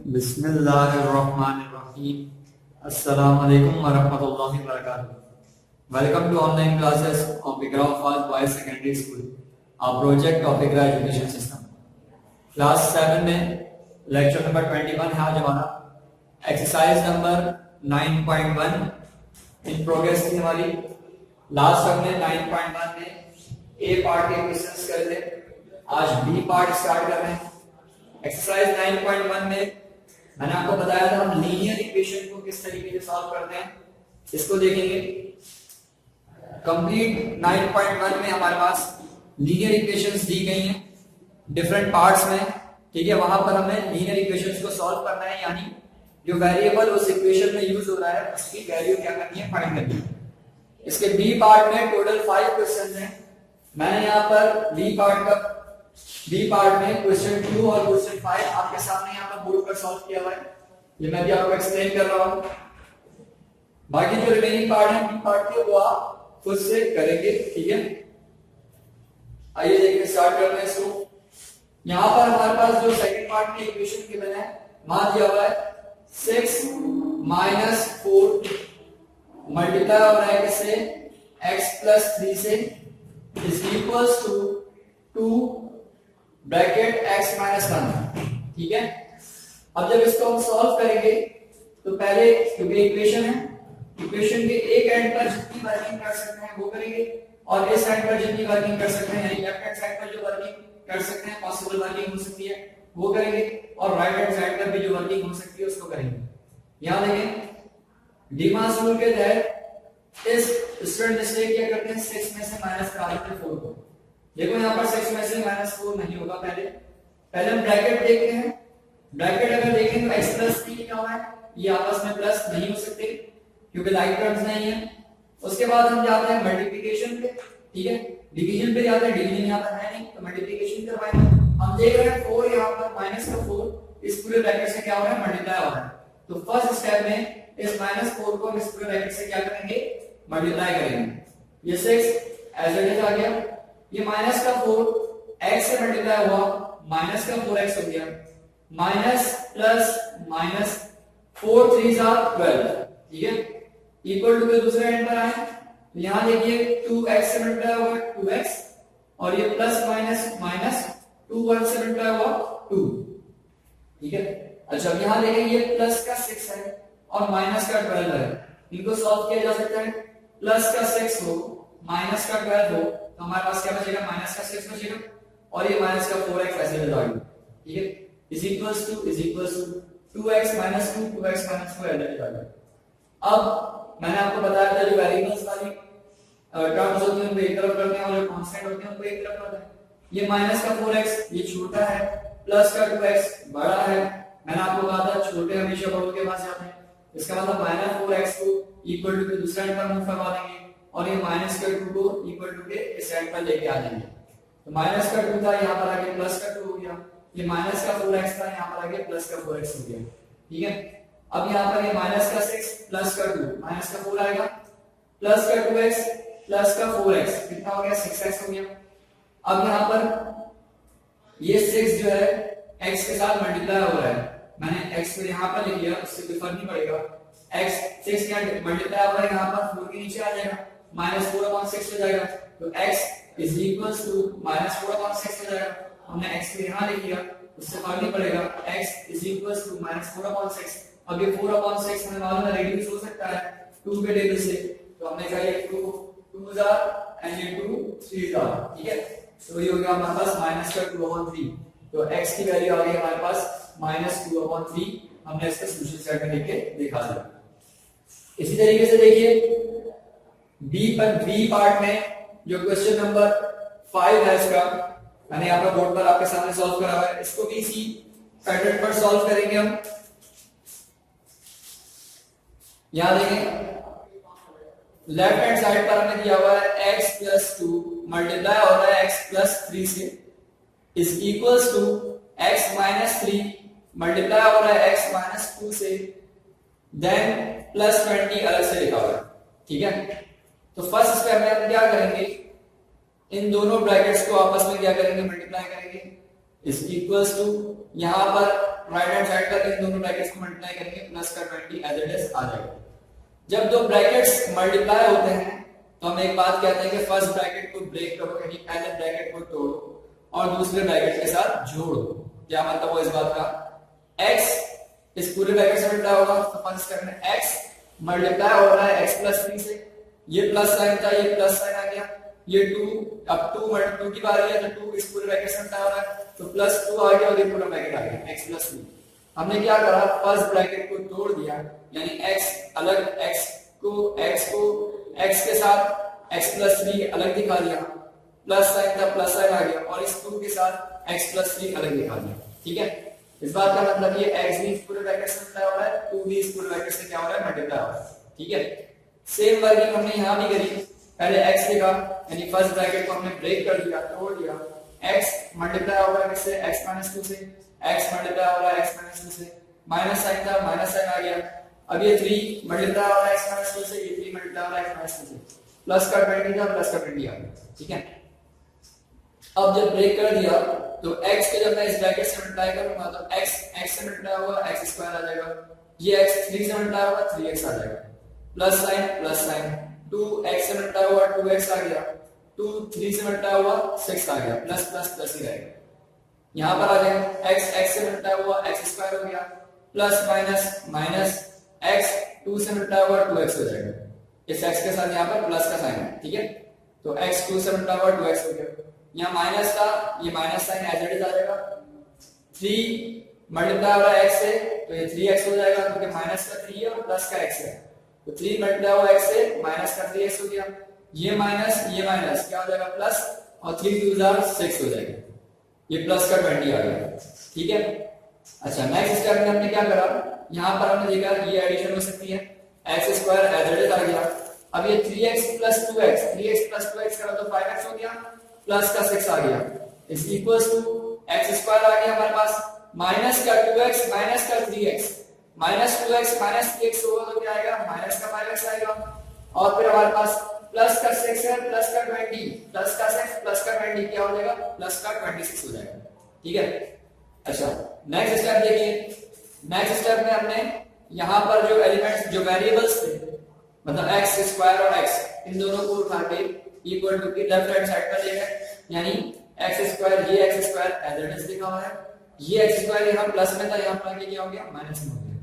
बिस्मिल्लाहिर्रहमानिर्रहीम। अस्सलाम वालेकुम वरहमतुल्लाहि वबरकातुहू। Welcome to online classes of Iqra Fast Boys Secondary School, our project of Iqra Education System. Class 7 में lecture number 21 है आज हमारा। एक्सरसाइज नंबर 9.1 इन प्रोग्रेस थी हमारी। लास्ट हमने 9.1 में ए पार्ट के क्वेश्चंस कर थे, आज बी पार्ट स्टार्ट कर रहे हैं। एक्सरसाइज 9.1 में मैंने आपको बताया था हम लीनियर इक्वेशन को किस तरीके से सॉल्व करते हैं, इसको देखेंगे। कंप्लीट 9.1 में हमारे पास लीनियर इक्वेशंस दी गई हैं डिफरेंट पार्ट्स में, ठीक है। वहां पर हमें लीनियर इक्वेशंस को सॉल्व करना है, यानी जो वेरिएबल उस इक्वेशन में यूज हो रहा है उसकी वैल्यू क्या करनी है, फाइंड करनी है। इसके बी पार्ट में टोटल 5 क्वेश्चंस हैं। मैंने यहाँ पर बी पार्ट में क्वेश्चन 2 और क्वेश्चन 5 आपके सामने यहाँ पर बोर्ड पर सॉल्व किया हुआ है, ये मैं भी आपको एक्सप्लेन कर रहा हूँ। बाकी जो रिमेनिंग पार्ट है बी पार्ट के वो आप खुद से करेंगे, ठीक है। आइए देखिए स्टार्ट करते हैं इसको। यहाँ पर हमारे पास जो सेकंड पार्ट की इक्वेशन गिवन है मान दिया हुआ है 6 - 4 मल्टीप्लाई हो रहा है किससे, x + 3 से, is equals to 2 bracket x - 1, ठीक है। अब जब इसको हम सॉल्व करेंगे तो पहले क्योंकि इक्वेशन है, इक्वेशन के एक एंड पर जितनी वर्किंग कर सकते हैं वो करेंगे और इस एंड पर जितनी वर्किंग कर सकते हैं, यानी लेफ्ट हैंड साइड पर जो वर्किंग कर सकते हैं, पॉसिबल वर्किंग हो सकती है वो करेंगे, और राइट हैंड साइड पर भी जो वर्किंग हो सकती है उसको करेंगे। यहां देखें डीमास रूल के तहत इस स्टूडेंट इसलिए क्या करते हैं 6 में से माइनस करा देते हैं 4 को। देखो यहां पर 6 में से -4 नहीं होगा, पहले हम ब्रैकेट देखते हैं। ब्रैकेट अगर देखें तो x + 3 लिखा हुआ है, ये आपस में प्लस नहीं हो सकते क्योंकि लाइक टर्म्स नहीं है। उसके बाद हम जाते हैं मल्टीप्लिकेशन पे, ठीक है। डिवीजन पे जाते हैं, डिवीजन यहां पर है नहीं तो मल्टीप्लिकेशन करवाएंगे। हम देख रहे हैं 4 यहां पर -4 इस पूरे ब्रैकेट से क्या हो रहा है, मल्टीप्लाई हो रहा है। तो फर्स्ट स्टेप में इस -4 को हम इस पूरे ब्रैकेट से क्या करेंगे, मल्टीप्लाई करेंगे। ये 6 एज इट इज आ गया, ये -4 x से मल्टीप्लाई हुआ, -4x हो गया, माइनस प्लस माइनस 4 3 12, ठीक है। इक्वल टू के दूसरे एंड पर आए, यहां देखिए 2x से मल्टीप्लाई हुआ 2x, और ये प्लस माइनस माइनस 2 1 से मल्टीप्लाई हुआ 2, ठीक है। अच्छा अब यहां देखें ये प्लस का 6 है और माइनस का 12 है, इनको सॉल्व किया जा सकता है। प्लस का 6 हो माइनस का 12 हो तो हमारे पास क्या बचेगा, माइनस का 6 बचेगा, और ये माइनस का 4x ऐसे ले जाएंगे, ठीक है। Is equals to 2x - 2 2x - 2 ऐसे ले जाएगा। अब मैंने आपको बताया था जो वेरिएबल्स वाली टर्म्स होती हैं उनको एक तरफ करते हैं और जो कांस्टेंट होते हैं उनको एक तरफ करते हैं। ये माइनस का 4x ये छोटा है, प्लस का 2x बड़ा है। मैंने आपको कहा था छोटे हमेशा बड़ों के पास जाते हैं, इसका मतलब -4x को इक्वल टू के दूसरे एंड पर मूव करवा देंगे और ये -2 को इक्वल टू के इस एंड पर लेके आ जाएंगे। तो -2 था यहां पर आके प्लस का 2 हो गया, ये -4x था यहां पर आके प्लस का 4x हो गया, ठीक है। अब यहां पर ये -6 प्लस का 2 -4 आएगा, प्लस का 2x प्लस का 4x कितना हो गया, 6x हो गया। अब यहां पर ये 6 जो है x के साथ मल्टीप्लाई हो रहा है, मैंने x को यहां पर लिख लिया, उससे कोई फर्क नहीं पड़ेगा। x 6 के मल्टीप्लाई हो रहा है यहां पर 4 के नीचे आ जाएगा, -4/6 हो जाएगा, तो x इज इक्वल्स टू -4/6 हो जाएगा। हमने x को यहां लिख लिया, उससे फर्क नहीं पड़ेगा, x इज इक्वल्स टू -4/6। अब ये 4/6 हमें मालूम है रिड्यूस हो सकता है 2 के टेबल से, तो हमने कहा ये 2 2s एंड ये 2 3s, ठीक है। तो ये हो गया हमारे पास -2/3, तो x की वैल्यू आ गई हमारे पास -2/3। हमने इसका सॉल्यूशन सेट में लिख के दिखा दिया। इसी तरीके से देखिए बी पार्ट में जो क्वेश्चन नंबर 5 है इसका मैंने यहाँ पर बोर्ड पर आपके सामने सॉल्व करा हुआ है, इसको भी इसी पैटर्न पर सॉल्व करेंगे हम। यहां देखें लेफ्ट हैंड साइड पर हमें दिया हुआ है x + 2 मल्टीप्लाई हो रहा है x + 3 से, is equals to x - 3 multiply हो रहा है x - 2 से, देन +20 अलग से लिखा हुआ है, ठीक है। तो फर्स्ट स्टेप में हम क्या करेंगे, इन दोनों ब्रैकेट्स को आपस में क्या करेंगे, मल्टीप्लाई करेंगे। इज इक्वल्स टू, यहाँ पर राइट हैंड साइड पर इन दोनों ब्रैकेट्स को मल्टीप्लाई करेंगे, प्लस का 20 एज इट इज आ जाएगा। जब दो ब्रैकेट्स मल्टीप्लाई होते हैं तो हम एक बात कहते हैं कि फर्स्ट ब्रैकेट को ब्रेक करो, यानी पहले ब्रैकेट को तोड़ो और दूसरे ब्रैकेट के साथ जोड़ो। क्या मतलब हो इस बात का, x इस पूरे ब्रैकेट से मल्टीप्लाई होगा तो फर्स्ट करना x मल्टीप्लाई हो रहा है x प्लस 3 से, ये प्लस साइन था, ये प्लस साइन आ गया, ये 2 अब 2 की बारी है तो 2 इस पूरे ब्रैकेट से मल्टीप्लाई हो रहा है तो प्लस 2 आ गया और ये पूरा ब्रैकेट आ गया x प्लस 3। हमने क्या करा, फर्स्ट ब्रैकेट को तोड़ दिया, यानी x अलग, x को x के साथ x प्लस 3 अलग दिखा दिया, प्लस साइन था प्लस साइन आ गया और इस 2 के साथ x प्लस 3 अलग दिखा दिया। ठीक है, इस बात का मतलब ये x भी इस पूरे ब्रैकेट से मल्टीप्लाई हो रहा है, 2 भी इस पूरे ब्रैकेट से क्या हो रहा है, मल्टीप्लाई हो रहा है। ठीक है, सेम वर्किंग हमने यहां भी करी, पहले x लिखा यानी फर्स्ट ब्रैकेट को हमने ब्रेक कर दिया, तोड़ दिया, x मल्टीप्लाई हो रहा है किससे, x माइनस 2 से, x मल्टीप्लाई हो रहा है x माइनस 2 से, माइनस साइन था माइनस साइन आ गया, अब ये 3 मल्टीप्लाई हो रहा है x माइनस 2 से, ये 3 मल्टीप्लाई हो रहा है x माइनस 2 से, प्लस का 20 था प्लस का 20 आ गया। ठीक है, अब जब ब्रेक कर दिया तो x के जब मैं इस ब्रैकेट से मल्टीप्लाई करूंगा तो x से मल्टीप्लाई होगा x स्क्वायर आ जाएगा, ये x 3 से मल्टीप्लाई होगा 3x आ जाएगा, प्लस साइन 2x से मल्टीप्लाई हुआ 2x आ गया, 2 3 से मल्टीप्लाई हुआ 6 आ गया, प्लस प्लस प्लस ही रहेगा। यहां पर आ जाएगा x से मल्टीप्लाई हुआ x स्क्वायर हो गया, प्लस माइनस माइनस x 2 से मल्टीप्लाई हुआ 2x हो जाएगा, इस x के साथ यहां पर प्लस का साइन है। ठीक है, तो x 2 से मल्टीप्लाई हुआ 2x हो गया, यहाँ माइनस था, ये minus sign as it is आ जाएगा, 3 मल्टीप्लाई हो रहा है x से तो ये 3x हो जाएगा क्योंकि माइनस का 3 है और प्लस का x है, तो 3 मल्टीप्लाई हुआ x से माइनस का 3x हो गया, ये माइनस क्या हो जाएगा प्लस, और 3 2 6 हो जाएगा, ये प्लस का 20 आ गया। ठीक है, अच्छा नेक्स्ट स्टेप में हमने क्या करा, यहाँ पर हमने देखा ये एडिशन हो सकती है, x square as it is आ गया, अब ये 3x प्लस 2x करा तो 5x हो गया, प्लस का 6 आ गया, is equals to x square आ गया हमारे पास, माइनस का 2x माइनस का 3x, minus 2x minus 3x होगा तो क्या आएगा, माइनस का 5x आएगा, और फिर हमारे पास प्लस का 6 है, प्लस का 20, प्लस का 6 प्लस का 20 क्या हो जाएगा, प्लस का 26 हो जाएगा। ठीक है, अच्छा नेक्स्ट स्टेप देखिए, नेक्स्ट स्टेप में हमने यहाँ पर जो एलिमेंट्स जो वेरिएबल्स थे, मतलब x स्क्वायर और x, इन दोनों को उठा के इक्वल टू की लेफ्ट हैंड साइड पर लेगा, यानी x स्क्वायर, ये x square as it is लिखा हुआ है, ये x स्क्वायर यहाँ प्लस में था, यहाँ पर आके क्या हो गया, माइनस में हो गया,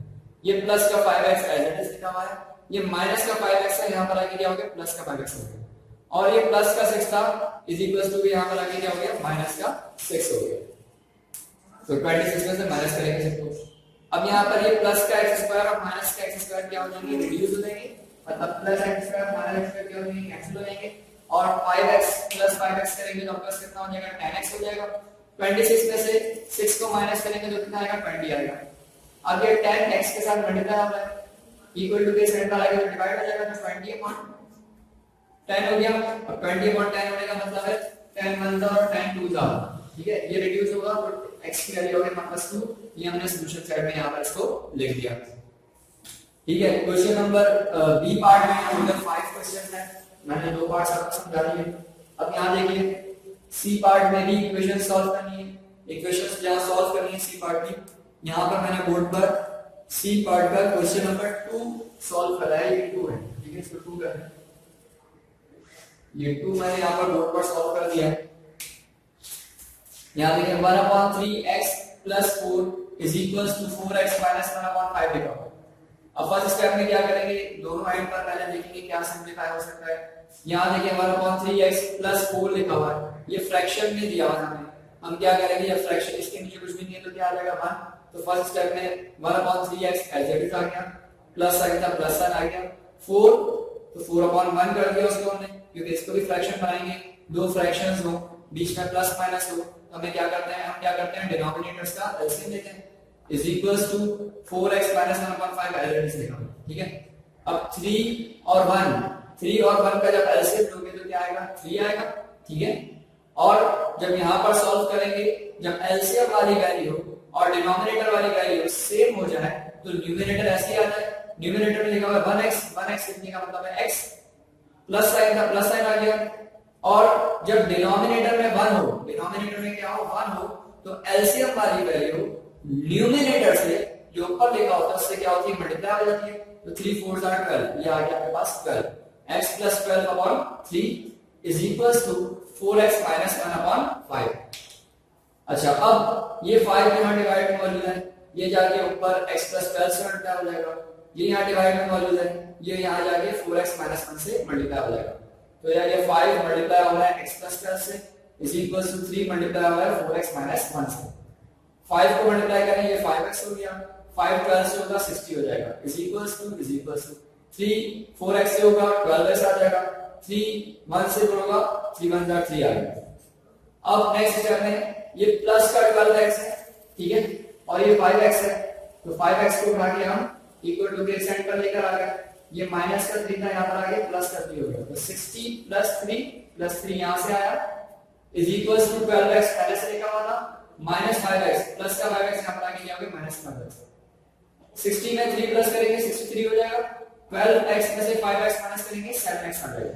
ये प्लस का 5x एज इट इज लिखा हुआ है, ये माइनस का 5x है, यहाँ पर आके क्या हो गया, प्लस का 5x हो गया, और ये प्लस का 6 था इज इक्वल्स टू यहाँ पर आके क्या हो गया, माइनस का 6 हो गया, तो 26 में से माइनस करेंगे 6 को। अब यहाँ पर ये प्लस का x स्क्वायर और माइनस का x स्क्वायर क्या हो जाएंगे, रिड्यूस हो जाएंगे, मतलब plus x square minus x square क्या हो जाएंगे, कैंसिल हो जाएंगे, और 5x प्लस 5x करेंगे तो प्लस कितना हो जाएगा, 10x हो जाएगा, 26 में से 6 को माइनस करेंगे तो कितना आएगा, 20 आएगा। अब ये 10x के साथ मल्टीप्लाई हो रहा है, इक्वल टू के सेंटर आएगा तो डिवाइड हो जाएगा, तो 20/10 हो गया, और 20/10 होने का मतलब है 10 1 और 10 2 जा, ठीक है, ये रिड्यूस होगा तो x की वैल्यू हो गई -2, ये हमने सॉल्यूशन साइड में यहां पर इसको लिख दिया। ठीक है, क्वेश्चन नंबर बी पार्ट में टोटल 5 क्वेश्चन है, मैंने 2 पार्ट्स आपको समझा दिए। अब यहां देखिए सी पार्ट में भी इक्वेशन सॉल्व करनी है, इक्वेशंस जहां सॉल्व करनी है सी पार्ट की, यहां पर मैंने बोर्ड पर सी पार्ट का क्वेश्चन नंबर 2 सॉल्व करा है, ये 2 है, ठीक है, इसको 2 करना है, ये 2 मैंने यहां पर बोर्ड पर सॉल्व कर दिया है। यहां देखिए 1/3x + 4 = 4x - 1/5 लिखा हुआ है। अब फर्स्ट स्टेप में क्या करेंगे, दोनों साइड पर पहले देखेंगे क्या सिंपलीफाई हो सकता है। यहां देखिए 1/3x + 4 लिखा हुआ है, ये फ्रैक्शन में दिया हुआ है, हम क्या करेंगे, जब फ्रैक्शन इसके नीचे कुछ भी नहीं है तो क्या आ जाएगा 1, तो फर्स्ट स्टेप में 1/3x एज इट इज आ गया, प्लस साइन था प्लस साइन आ गया, 4 तो 4/1 कर दिया उसको हमने, क्योंकि इसको भी फ्रैक्शन बनाएंगे, दो फ्रैक्शंस हो बीच में प्लस माइनस हो तो हमें क्या करते हैं, हम क्या करते हैं डिनोमिनेटर्स का एलसीएम लेते हैं, is equals to 4x - 1/5 as it is लिखा, ठीक है। अब 3 और 1 का जब एलसीएम लोगे तो क्या आएगा, 3 आएगा, ठीक है। और जब यहां पर सॉल्व करेंगे, जब एलसीएम वाली वैल्यू और डिनोमिनेटर वाली वैल्यू सेम हो जाए तो न्यूमरेटर ऐसे आ जाए, न्यूमरेटर में लिखा हुआ है 1x लिखने का मतलब है x, प्लस साइन था प्लस साइन आ गया, और जब डिनोमिनेटर में 1 हो, डिनोमिनेटर में क्या हो 1 हो तो एलसीएम वाली वैल्यू न्यूमिनेटर से जो ऊपर लिखा होता है उससे क्या होती है, मल्टीप्लाई हो जाती है। तो 3 4 12, ये आ गया आपके पास 12, x plus 12 upon 3 is equals to 4x minus 1 upon 5। अच्छा, अब ये 5 यहाँ डिवाइड में मौजूद है, ये जाके ऊपर x plus 12 से मल्टीप्लाई हो जाएगा, ये यहाँ डिवाइड में मौजूद है, ये यहाँ जाके 4x minus 1 से मल्टीप्लाई हो जाएगा। तो ये 5 मल्टीप्लाई हो रहा है x plus 12 से is equals to 3 मल्टीप्लाई हो रहा है 4x minus 1 से। 5 को मल्टीप्लाई करें, ये 5x हो गया, 5 12 से होगा 60 हो जाएगा, is equals to 3 4x से होगा 12x आ जाएगा, 3 1 से होगा 3 1 3 आ गया। अब नेक्स्ट स्टेप में ये प्लस का 12x है, ठीक है, और ये 5x है, तो 5x को उठा के हम इक्वल टू के सेंटर लेकर आ गए, ये माइनस का 3 था यहाँ पर आ गया, प्लस का 3 हो गया, तो 60 प्लस 3 यहाँ से आया इज इक्वल्स टू 12x पहले से लिखा हुआ था माइनस 5x, प्लस का 5x यहाँ पर आके क्या होगा माइनस 5x। 60 में 3 प्लस करेंगे 63 हो जाएगा, 12x में से 5x माइनस करेंगे 7x आ जाएगा।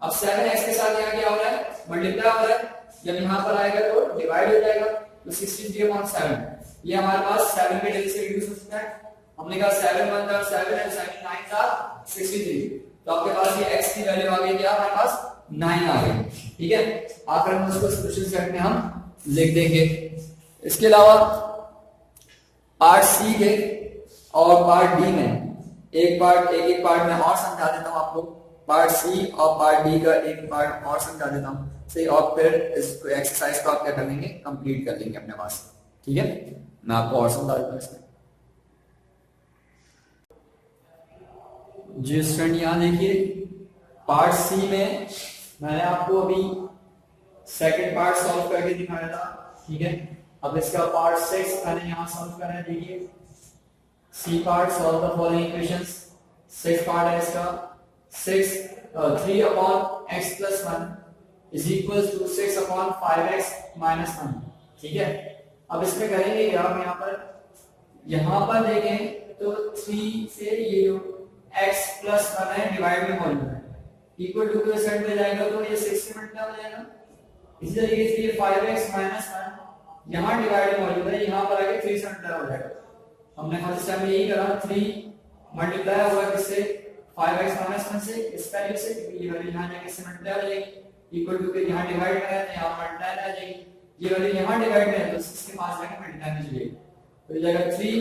अब 7x के साथ यहाँ क्या हो रहा है, मल्टीप्लाई हो रहा है, जब यहाँ पर आएगा तो डिवाइड हो जाएगा, तो 63/7 ये हमारे पास 7 के जगह से रिड्यूस हो सकता है। हमने कहा 7 1 7 एंड 7 9 था 63, तो आपके पास ये x की वैल्यू आ गई, क्या हमारे पास 9 आ गई, ठीक है। आखिर में उसको सॉल्यूशन सेट में हम लिख देंगे। इसके अलावा पार्ट सी के और पार्ट डी में एक पार्ट में और समझा देता हूं आपको, पार्ट सी और पार्ट डी का एक पार्ट और समझा देता हूं सही, और फिर इस एक्सरसाइज को आप क्या कर लेंगे, कंप्लीट कर लेंगे अपने पास, ठीक है। मैं आपको और समझा देता हूं इसमें। जी स्टूडेंट, यहां देखिए पार्ट सी में मैंने आपको अभी सेकंड पार्ट सॉल्व करके दिखाया था, ठीक है। अब इसका पार्ट 6 मैंने यहां सॉल्व करना है। देखिए C part, solve the following equations. 6 part है इसका, 3 upon x plus 1 is equals to 6 upon 5x minus 1, ठीक है। अब इसमें करेंगे क्या, हम यहाँ पर देखें तो 3 से ये जो x plus 1 है डिवाइड में मौजूद है, इक्वल टू के साइड में जाएगा तो ये 6 से मल्टीप्लाई हो जाएगा। इसी तरीके से ये 5x minus 1 यहाँ डिवाइड में मौजूद है, यहाँ पर आके 3 से मल्टीप्लाई हो जाएगा। हमने फर्स्ट टाइम यही करा, 3 मल्टीप्लाई हुआ किससे, 5x minus 1 से, इस वैल्यू से, क्योंकि ये वैल्यू यहाँ जाके इससे मल्टीप्लाई हो जाएगी, इक्वल टू के यहाँ डिवाइड में है तो यहाँ मल्टीप्लाई आ जाएगी, ये वैल्यू यहाँ डिवाइड में है तो इसके पास जाके मल्टीप्लाई में चलेगी, तो ये जाएगा 3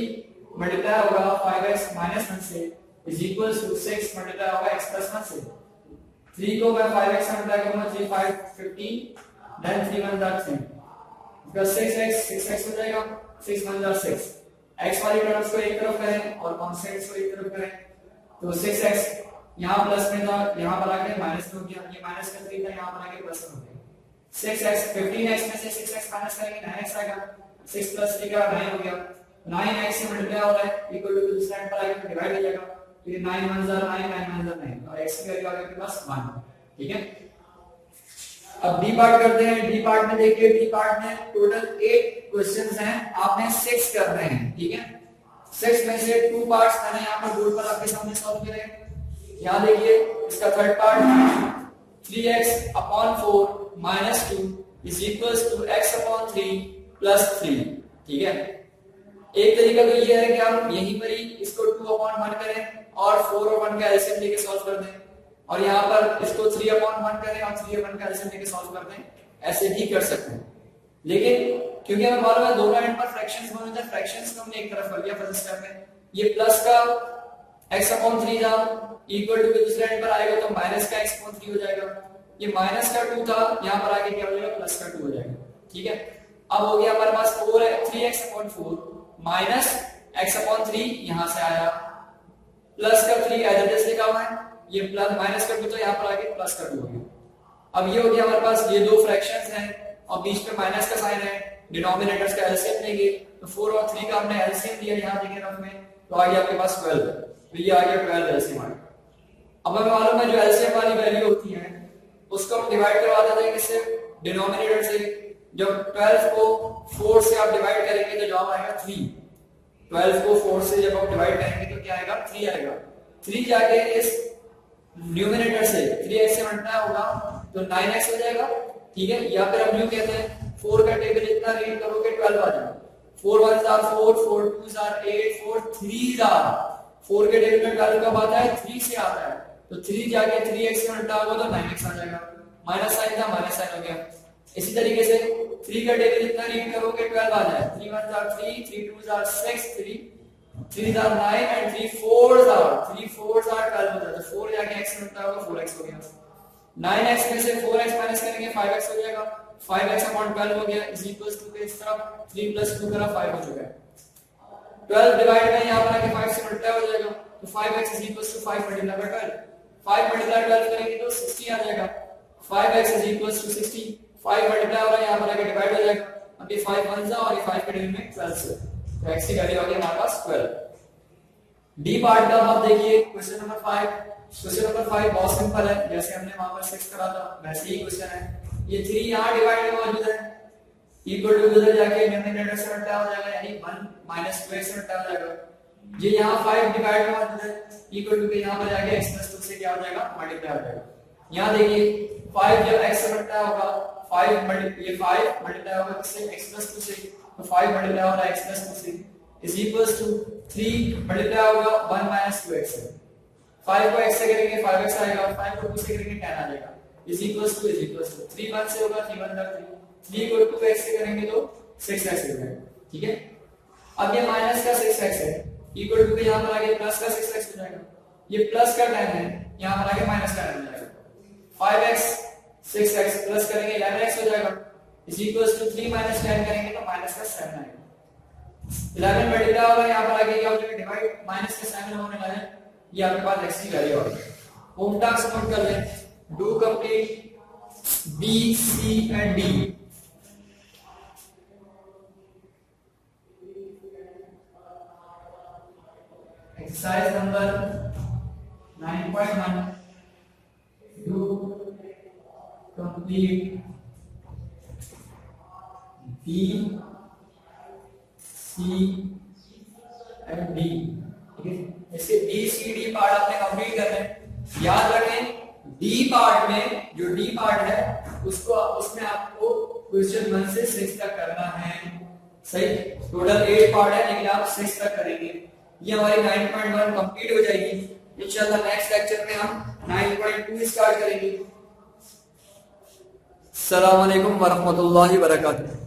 मल्टीप्लाई होगा 5x minus 1 से इज इक्वल्स टू 6 मल्टीप्लाई होगा x plus 1 से। 3 को मैं 5x से मल्टीप्लाई करूंगा, 3 5 15, देन 3 1 3, इसका 6x हो जाएगा, 6 1 6। x वाली टर्म्स को एक तरफ करें और कांस्टेंट्स को एक तरफ करें, तो 6x यहाँ प्लस में था, यहाँ पर आके माइनस में हो गया, ये माइनस का 3 था, यहाँ पर आके प्लस में हो गया। 6x 15x में से 6x माइनस करेंगे 9x आएगा, 6 प्लस 3 का 9 हो गया, 9x से मल्टीप्लाई हो रहा है, इक्वल टू दूसरे साइड पर आके डिवाइड हो जाएगा, तो ये 9 1 9 9 1 9 और x की वैल्यू आ गई आपके पास 1, ठीक है। अब डी पार्ट करते हैं। डी पार्ट में देखिए, डी पार्ट में टोटल 8 क्वेश्चंस हैं, आपने 6 करने हैं, ठीक है। 6 में से 2 पार्ट्स मैंने यहाँ पर बोर्ड पर आपके सामने सॉल्व करे। यहाँ देखिए इसका third part 3x upon 4 minus 2 is equals to x upon 3 plus 3, ठीक है। एक तरीका तो ये है कि हम यहीं पर ही इसको 2 upon 1 करें और 4 और 1 का एलसीएम लेके सॉल्व कर दें, और यहाँ पर इसको 3 upon 1 करें और 3 upon का एलसीएम लेके सॉल्व कर दें, ऐसे भी कर सकते हैं। लेकिन क्योंकि हमें मालूम है दोनों एंड पर फ्रैक्शंस मौजूद है, फ्रैक्शंस को हमने एक तरफ कर दिया फर्स्ट स्टेप में। ये प्लस का x upon 3 था, इक्वल टू के दूसरे एंड पर आएगा तो माइनस का x upon 3 हो जाएगा, ये माइनस का 2 था, यहाँ पर आके क्या हो जाएगा प्लस का 2 हो जाएगा, ठीक है। अब हो गया हमारे पास 4 है, 3x upon 4 minus x upon 3 यहाँ से आया, प्लस का 3 एज इट इज लिखा हुआ है, ये प्लस माइनस का 2 तो यहाँ पर आके प्लस का 2 हो गया। अब ये हो गया हमारे पास, ये दो फ्रैक्शंस हैं और बीच में माइनस का साइन है, डिनोमिनेटर्स का एलसीएम लेंगे, तो 4 और 3 का हमने एलसीएम लिया यहाँ देखिए रफ में, तो आ गया आपके पास 12, तो ये आ गया 12 एलसीएम आ गया। अब हमें मालूम है जो एलसीएम वाली वैल्यू होती है उसको हम डिवाइड करवा देते हैं किससे, डिनोमिनेटर से। जब 12 को 4 से आप डिवाइड करेंगे तो जवाब आएगा 3। 12 को 4 से जब आप डिवाइड करेंगे तो क्या आएगा 3 आएगा। 3 जाके इस न्यूमरेटर से 3x से मल्टीप्लाई होगा तो 9x हो जाएगा, ठीक है। या फिर हम यूं कहते हैं 4 का टेबल इतना रीड करोगे 12 आ जाएगा। 4 1s are 4, 4 2s are 8, 4 3s are 4 के टेबल में 12 कब आता है? 3 से आता है, तो 3 जाके 3x में उल्टा होगा तो 9x आ जाएगा, माइनस साइन था माइनस साइन हो गया। इसी तरीके से 3 का टेबल इतना रीड करोगे 12 आ जाएगा। 3 1s are 3, 3 2s are 6, 3 are 9 and 3 4s are 12 हो जाता है, 4 जाके x में उल्टा होगा 4x हो गया। 9x में से 4x माइनस करेंगे 5x हो जाएगा, 5x अपॉन 12 हो गया इज इक्वल टू के इस तरफ 3 प्लस 2 करा 5 हो चुका है। 12 डिवाइड में यहां पर आके 5 से मल्टीप्लाई हो जाएगा, तो 5x is equal to 5 multiply by 12, 5 multiply 12 करेंगे तो 60 आ जाएगा। 5x is equal to 60, 5 multiply हो रहा है यहां पर आके डिवाइड हो जाएगा, अब ये 5 1 और ये 5 के टेबल में 12 से, तो x की वैल्यू आ गई हमारे पास 12। डी पार्ट का आप देखिए क्वेश्चन नंबर 5। क्वेश्चन नंबर 5 बहुत सिंपल है, जैसे हमने वहां पर 6 करा था वैसे ही क्वेश्चन है। ये 3 यहां डिवाइड में मौजूद है, इक्वल टू उधर जाके न्यूमरेटर से मल्टीप्लाई हो जाएगा, यानी 1 माइनस 2x से मल्टीप्लाई हो जाएगा। ये यहां 5 डिवाइड में मौजूद है, इक्वल टू के यहां पर जाके x 2 से क्या हो जाएगा? मल्टीप्लाई हो जाएगा। यहां देखिए 5 जब x से मल्टीप्लाई होगा, 5 मल्टीप्लाई ये 5 मल्टीप्लाई होगा किससे? x 2 से, तो 5 मल्टीप्लाई हो रहा है x 2 से इज इक्वल्स टू 3 मल्टीप्लाई होगा 1 माइनस 2x से, 5 को x से करेंगे 5x आएगा, 5 को 2 से करेंगे 10 आ जाएगा इज इक्वल्स टू 3 1 से होगा 3 1 3 को 2x से करेंगे तो 6x हो जाएगा, ठीक है। अब ये माइनस का 6x है, इक्वल टू के यहां पर आगे प्लस का 6x हो जाएगा, ये प्लस का 10 है, यहां पर आगे माइनस का 10 हो जाएगा, 5x 6x प्लस करेंगे 11x हो जाएगा इज इक्वल्स टू 3 माइनस 10 करेंगे तो माइनस का 7 आएगा। 11 मल्टीप्लाई होगा यहां पर आगे क्या हो जाएगा? डिवाइड, माइनस के 7 होने वाला है, ये आपके पास x की वैल्यू आ गई। होम टास्क नोट कर लें, do complete B, C and D। Exercise number 9.1 do complete B, C and D, ठीक है। इसके B, C, D पार्ट आपने कंप्लीट करना है। याद रखें डी पार्ट में, जो डी पार्ट है उसको उसमें आपको क्वेश्चन 1 से 6 तक करना है, सही। टोटल 8 पार्ट है लेकिन आप 6 तक करेंगे। ये हमारी 9.1 कंप्लीट हो जाएगी। इंशाल्लाह नेक्स्ट लेक्चर में हम 9.2 स्टार्ट करेंगे। अस्सलाम वालेकुम व रहमतुल्लाहि व बरकातहू।